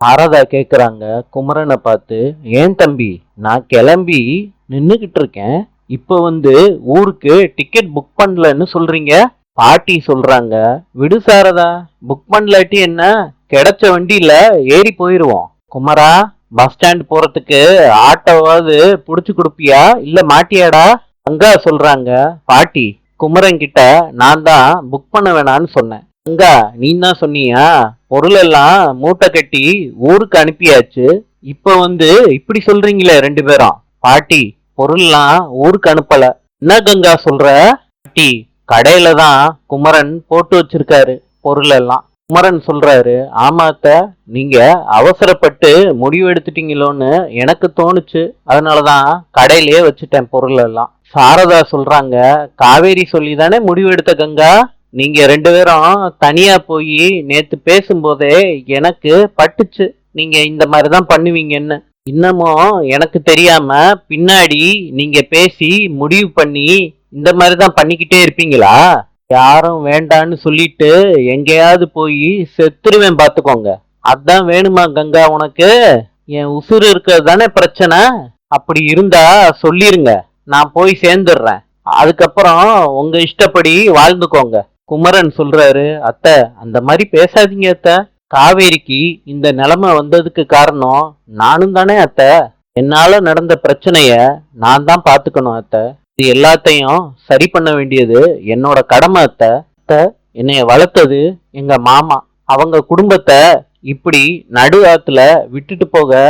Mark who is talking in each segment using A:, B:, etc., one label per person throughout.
A: சாரதா கேக்குறாங்க குமரனை பார்த்து, ஏன் தம்பி நான் கிளம்பி நின்னுகிட்டு இருக்கேன், இப்ப ஊருக்கு டிக்கெட் புக் பண்ணலன்னு சொல்றீங்க? பாட்டி சொல்றாங்க, விடு சாரதா, புக் பண்ணலாட்டி என்ன, கிடைச்ச வண்டியில ஏறி போயிருவோம். குமரா, பஸ் ஸ்டாண்ட் போறதுக்கு ஆட்டோவாவது புடிச்சு கொடுப்பியா இல்ல மாட்டியாடா? அங்கா சொல்றாங்க, பாட்டி குமரன் கிட்ட நான் தான் புக் பண்ண வேணான்னு சொன்னேன். அங்கா நீ தான் சொன்னியா? பொருள் எல்லாம் மூட்டை கட்டி ஊருக்கு அனுப்பியாச்சு, இப்ப இப்படி சொல்றீங்களே ரெண்டு பேரும். பாட்டி, பொருள்லாம் ஊருக்கு அனுப்பல. என்ன கங்கா சொல்ற? பாட்டி, கடையில தான் குமரன் போட்டு வச்சிருக்காரு பொருள் எல்லாம். குமரன் சொல்றாரு, ஆமாத்த, நீங்க அவசரப்பட்டு முடிவு எடுத்துட்டீங்களோன்னு எனக்கு தோணுச்சு, அதனாலதான் கடையிலேயே வச்சுட்டேன் பொருள் எல்லாம். சாரதா சொல்றாங்க, காவேரி சொல்லி தானே முடிவு எடுத்த கங்கா, நீங்க ரெண்டு பேரும் தனியா போய் நேத்து பேசும்போதே எனக்கு பட்டுச்சு நீங்க இந்த மாதிரிதான் பண்ணுவீங்கன்னு. இன்னமும் எனக்கு தெரியாம பின்னாடி நீங்க பேசி முடிவு பண்ணி இந்த மாதிரிதான் பண்ணிக்கிட்டே இருப்பீங்களா? யாரும் வேண்டான்னு சொல்லிட்டு எங்கேயாவது போய் செத்துருவேன் பாத்துக்கோங்க. அதான் வேணுமா கங்கா உனக்கு? என் உசுறு இருக்கிறது தானே பிரச்சனை. அப்படி இருந்தா சொல்லிருங்க, நான் போய் சேர்ந்துடுறேன், அதுக்கப்புறம் உங்க இஷ்டப்படி வாழ்ந்துக்கோங்க. குமரன் சொல்றாரு, அத்தை அந்த மாதிரி பேசாதீங்க அத்தை, காவேரிக்கு இந்த நிலைமை வந்ததுக்கு காரணம் நானும் தானே அத்தை, என்னால நடந்த பிரச்சனைய நான் தான் பாத்துக்கணும் அத்தை, இது எல்லாத்தையும் சரி பண்ண வேண்டியது என்னோட கடமை அத்தை. அத்தை, என்னைய வளர்த்தது எங்க மாமா, அவங்க குடும்பத்தை இப்படி நடு ஆத்துல விட்டுட்டு போக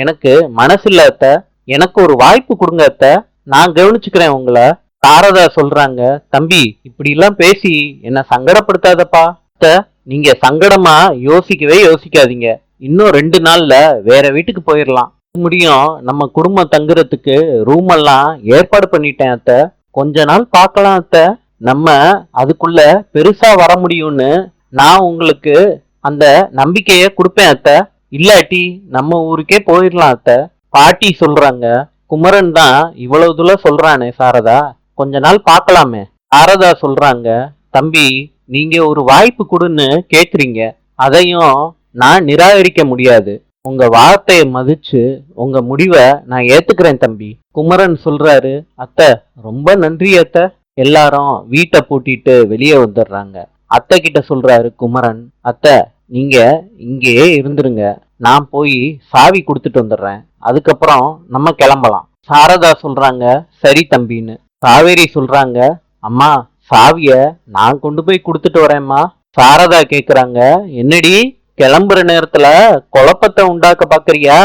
A: எனக்கு மனசில்ல அத்தை, எனக்கு ஒரு வாய்ப்பு கொடுங்க அத்தை, நான் கவனிச்சுக்கிறேன் உங்களை. சாரதா சொல்றாங்க, தம்பி இப்படி எல்லாம் பேசி என்ன சங்கடப்படுத்தாதப்பா. அத்தை, நீங்க சங்கடமா யோசிக்கவே யோசிக்காதீங்க, இன்னும் 2 நாள்ல வேற வீட்டுக்கு போயிடலாம். முடியும், நம்ம குடும்பம் தங்குறதுக்கு ரூம் எல்லாம் ஏற்பாடு பண்ணிட்டேன் அத்தை, கொஞ்ச நாள் பார்க்கலாம் அத்தை, நம்ம அதுக்குள்ள பெருசா வர முடியும்னு நான் உங்களுக்கு அந்த நம்பிக்கைய கொடுப்பேன் அத்தை, இல்லாட்டி நம்ம ஊருக்கே போயிடலாம் அத்தை. பாட்டி சொல்றாங்க, குமரன் தான் இவ்வளவு தூரம் சொல்றானே சாரதா, கொஞ்ச நாள் பார்க்கலாமே. சாரதா சொல்றாங்க, தம்பி நீங்க ஒரு வாய்ப்பு கொடுன்னு கேக்குறீங்க, அதையும் நான் நிராகரிக்க முடியாது, உங்க வார்த்தையை மதிச்சு உங்க முடிவை நான் ஏத்துக்கிறேன் தம்பி. குமரன் சொல்றாரு, அத்தை ரொம்ப நன்றி அத்தை. எல்லாரும் வீட்டை பூட்டிட்டு வெளியே வந்துடுறாங்க. அத்தை கிட்ட சொல்றாரு குமரன், அத்தை நீங்க இங்கேயே இருந்துருங்க, நான் போய் சாவி கொடுத்துட்டு வந்துடுறேன், அதுக்கப்புறம் நம்ம கிளம்பலாம். சாரதா சொல்றாங்க, சரி தம்பின்னு. காவேரி சொல்றாங்க, அம்மா சாவிய நான் கொண்டு போய் கொடுத்துட்டு வரேம்மா. சாரதா கேக்குறாங்க, என்னடி கிளம்புற நேரத்துல குழப்பத்தை உண்டாக்க பாக்குறியா,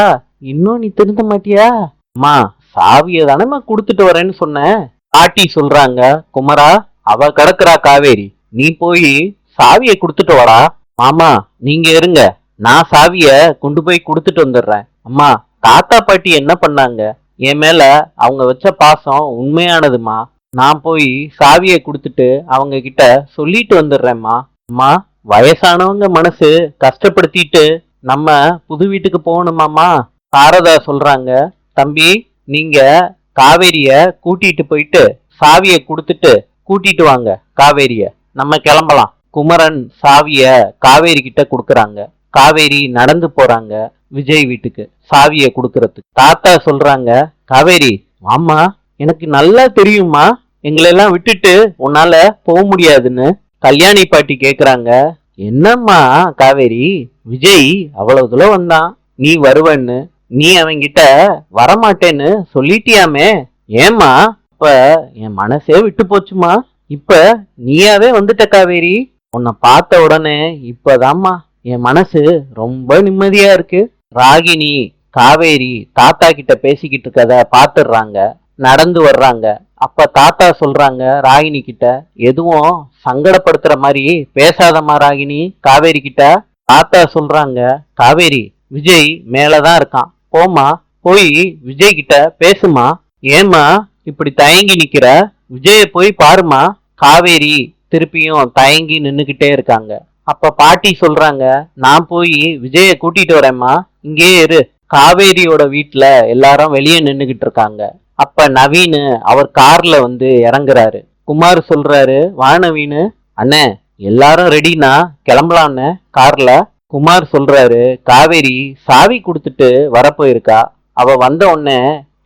A: இன்னும் நீ திருந்த மாட்டியா? அம்மா சாவிய தானேம்மா கொடுத்துட்டு வரேன்னு சொன்னேன். பாட்டி சொல்றாங்க, குமரா அவ கிடக்குறா காவேரி, நீ போய் சாவிய கொடுத்துட்டு வாடா. மாமா நீங்க இருங்க, நான் சாவிய கொண்டு போய் கொடுத்துட்டு வந்துடுறேன். அம்மா தாத்தா பாட்டி என்ன பண்ணாங்க, என் மேல அவங்க வச்ச பாசம் உண்மையானதுமா, நான் போய் சாவிய கொடுத்துட்டு அவங்க கிட்ட சொல்லிட்டு வந்துடுறேம்மா. அம்மா வயசானவங்க மனசு கஷ்டப்படுத்திட்டு நம்ம புது வீட்டுக்கு போகணுமாமா. சாரதா சொல்றாங்க, தம்பி நீங்க காவேரிய கூட்டிட்டு போயிட்டு சாவிய கொடுத்துட்டு கூட்டிட்டு வாங்க காவேரிய, நம்ம கிளம்பலாம். குமரன் சாவிய காவேரி கிட்ட கொடுக்கறாங்க. காவேரி நடந்து போறாங்க விஜய் வீட்டுக்கு சாவிய கொடுக்கறதுக்கு. தாத்தா சொல்றாங்க, காவேரி ஆமா எனக்கு நல்லா தெரியுமா எங்களெல்லாம் விட்டுட்டு உன்னால போக முடியாதுன்னு. கல்யாணி பாட்டி கேக்குறாங்க, என்னம்மா காவேரி, விஜய் அவ்வளவு தூரம் வந்தான் நீ வருவன்னு, நீ அவங்கிட்ட வரமாட்டேன்னு சொல்லிட்டியாமே, ஏமா? இப்ப என் மனசே விட்டு போச்சுமா, இப்ப நீயாவே வந்துட்ட காவேரி, உன்னை பார்த்த உடனே இப்பதாம்மா என் மனசு ரொம்ப நிம்மதியா இருக்கு. ராகினி காவேரி தாத்தா கிட்ட பேசிக்கிட்டு இருக்கத பாத்துடுறாங்க, நடந்து வர்றாங்க. அப்ப தாத்தா சொல்றாங்க ராகினி கிட்ட, எதுவும் சங்கடப்படுத்துற மாதிரி பேசாதம்மா ராகினி காவேரி கிட்ட. தாத்தா சொல்றாங்க, காவேரி விஜய் மேலதான் இருக்கான், போமா போய் விஜய் கிட்ட பேசுமா. ஏமா இப்படி தயங்கி நிக்கிற, விஜய போய் பாருமா. காவேரி திருப்பியும் தயங்கி நின்னுகிட்டே இருக்காங்க. அப்ப பாட்டி சொல்றாங்க, நான் போய் விஜய கூட்டிட்டு வரேம்மா, இங்கே இரு. காவேரியோட வீட்டுல எல்லாரும் வெளியே நின்னுகிட்டு இருக்காங்க. அப்ப நவீனு அவர் கார்ல இறங்குறாரு. குமார் சொல்றாரு, வா நவீனு. அண்ணே எல்லாரும் ரெடினா கிளம்பலான்னு கார்ல. குமார் சொல்றாரு, காவேரி சாவி கொடுத்துட்டு வரப்போயிருக்கா, அவ வந்த உடனே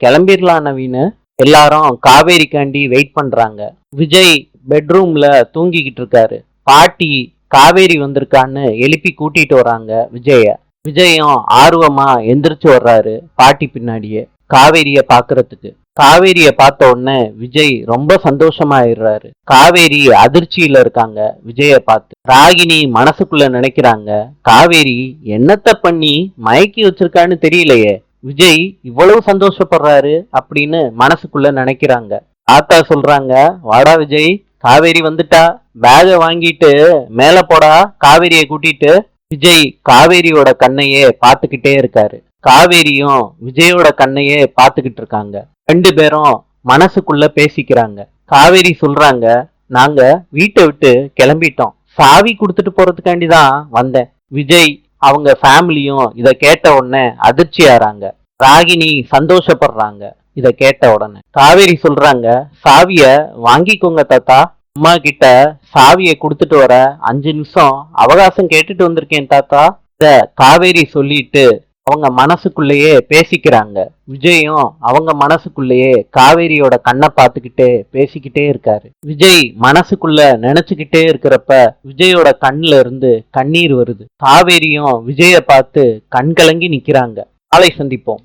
A: கிளம்பிடலாம் நவீனு. எல்லாரும் காவேரிக்காண்டி வெயிட் பண்றாங்க. விஜய் பெட்ரூம்ல தூங்கிக்கிட்டு இருக்காரு. பாட்டி காவேரி வந்திருக்கான்னு எழுப்பி கூட்டிட்டு வராங்க விஜய. விஜயும் ஆர்வமா எந்திரிச்சு வர்றாரு பாட்டி பின்னாடியே காவேரிய பாக்குறதுக்கு. காவேரிய பார்த்த உடனே விஜய் ரொம்ப சந்தோஷமாயிடுறாரு. காவேரி அதிர்ச்சியில இருக்காங்க விஜய பார்த்து. ராகினி மனசுக்குள்ள நினைக்கிறாங்க, காவேரி என்னத்த பண்ணி மயக்கி வச்சிருக்கான்னு தெரியலையே, விஜய் இவ்வளவு சந்தோஷப்படுறாரு அப்படின்னு மனசுக்குள்ள நினைக்கிறாங்க. தாத்தா சொல்றாங்க, வாடா விஜய், காவேரி வந்துட்டா, பேக வாங்கிட்டு மேல போடா காவேரிய கூட்டிட்டு. விஜய் காவேரியோட கண்ணையே பார்த்துக்கிட்டே இருக்காரு. காவேரியும் விஜயோட கண்ணையே பார்த்துக்கிட்டு இருக்காங்க. ரெண்டு பேரும் மனசுக்குள்ள பேசிக்கிறாங்க. காவேரி சொல்றாங்க, நாங்க வீட்டை விட்டு கிளம்பிட்டோம், சாவி கொடுத்துட்டு போறதுக்காண்டி தான் வந்தேன். விஜய் அவங்க ஃபேமிலியும் இத கேட்ட உடனே அதிர்ச்சி ஆறாங்க. ராகினி சந்தோஷப்படுறாங்க இத கேட்ட உடனே. காவேரி சொல்றாங்க, சாவிய வாங்கிக்கோங்க தாத்தா, அம்மா கிட்ட சாவிய கொடுத்துட்டு வர 5 நிமிஷம் அவகாசம் கேட்டுட்டு வந்திருக்கேன் தாத்தா. இத காவேரி சொல்லிட்டு அவங்க மனசுக்குள்ளேயே பேசிக்கிறாங்க. விஜயும் அவங்க மனசுக்குள்ளேயே காவேரியோட கண்ணை பார்த்துக்கிட்டே பேசிக்கிட்டே இருக்காரு. விஜய் மனசுக்குள்ள நினைச்சுக்கிட்டே இருக்கிறப்ப விஜயோட கண்ணுல இருந்து கண்ணீர் வருது. காவேரியும் விஜய பார்த்து கண் கலங்கி நிக்கிறாங்க. நாளை சந்திப்போம்.